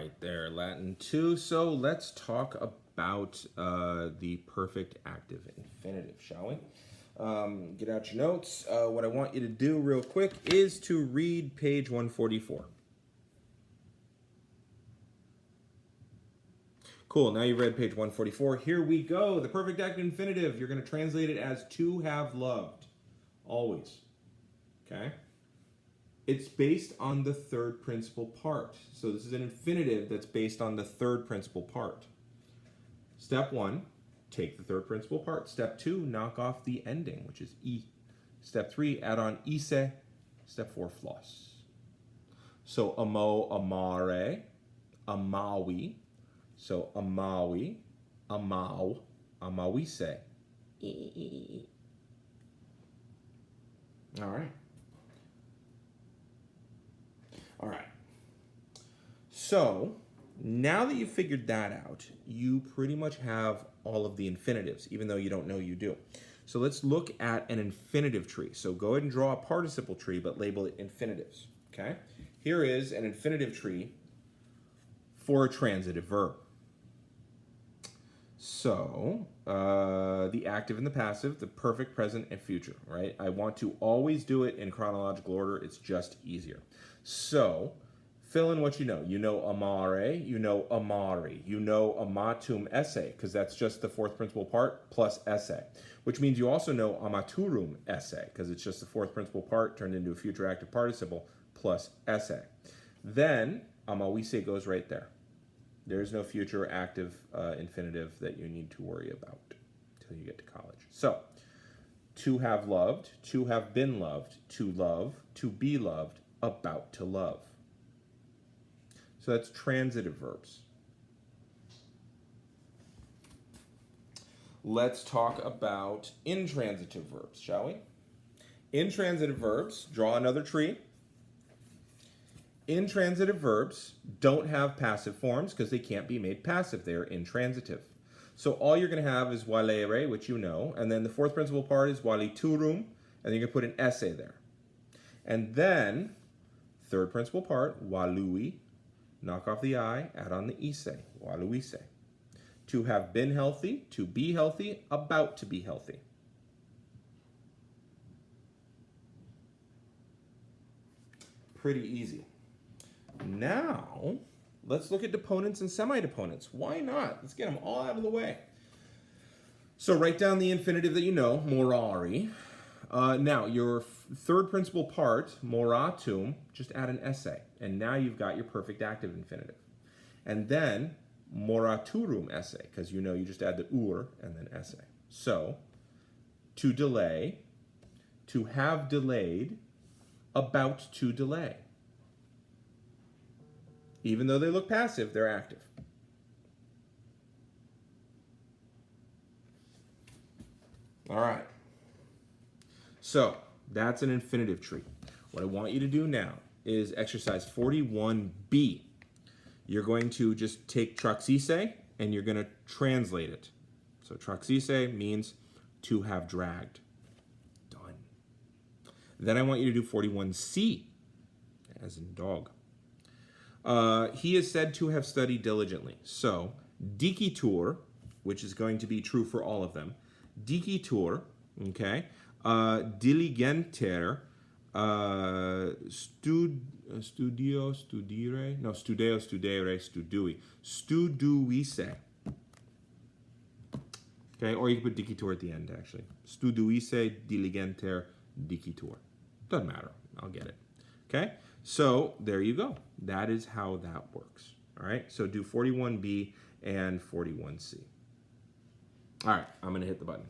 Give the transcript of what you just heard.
right there, Latin 2. So let's talk about the perfect active infinitive, shall we? Get out your notes. What I want you to do real quick is to read page 144. Cool, now you've read page 144. Here we go. The perfect active infinitive, you're going to translate it as to have loved. Always. Okay? It's based on the third principal part. So this is an infinitive that's based on the third principal part. Step 1, take the third principal part. Step 2, knock off the ending, which is E. Step 3, add on ise. Step 4, floss. So amo, amare, amawi. So amawi, amau, amawise. All right. All right. So now that you've figured that out, you pretty much have all of the infinitives, even though you don't know you do. So let's look at an infinitive tree. So go ahead and draw a participle tree, but label it infinitives. Okay? Here is an infinitive tree for a transitive verb. So the active and the passive, the perfect, present, and future, right? I want to always do it in chronological order. It's just easier. So fill in what you know. You know amare, you know amari, you know amatum esse, because that's just the fourth principal part plus esse, which means you also know amaturum esse, because it's just the fourth principal part turned into a future active participle plus esse. Then amawise goes right there. There's no future active infinitive that you need to worry about until you get to college. So, to have loved, to have been loved, to love, to be loved, about to love. So that's transitive verbs. Let's talk about intransitive verbs, shall we? Intransitive verbs, draw another tree. Intransitive verbs don't have passive forms because they can't be made passive. They are intransitive. So all you're going to have is valere, which you know, and then the fourth principal part is valiturum, and you're going to put an esse there. And then, third principal part, valui, knock off the I, add on the ise, valuise. To have been healthy, to be healthy, about to be healthy. Pretty easy. Now, let's look at deponents and semi-deponents. Why not? Let's get them all out of the way. So write down the infinitive that you know, morari. Now, your third principal part, moratum, just add an esse. And now you've got your perfect active infinitive. And then, moraturum esse, because you know you just add the ur and then esse. So, to delay, to have delayed, about to delay. Even though they look passive, they're active. All right. So that's an infinitive tree. What I want you to do now is exercise 41B. You're going to just take traxise and you're going to translate it. So traxise means to have dragged. Done. Then I want you to do 41C, as in dog. He is said to have studied diligently. So, dicitur, which is going to be true for all of them. Dicitur, okay. Diligenter, studio, studire, no, studeo, studere, studui. Studuise. Okay, or you can put dicitur at the end, actually. Studuise, diligenter, dicitur. Doesn't matter. I'll get it. Okay? So there you go. That is how that works. All right, so do 41B and 41C. All right, I'm going to hit the button.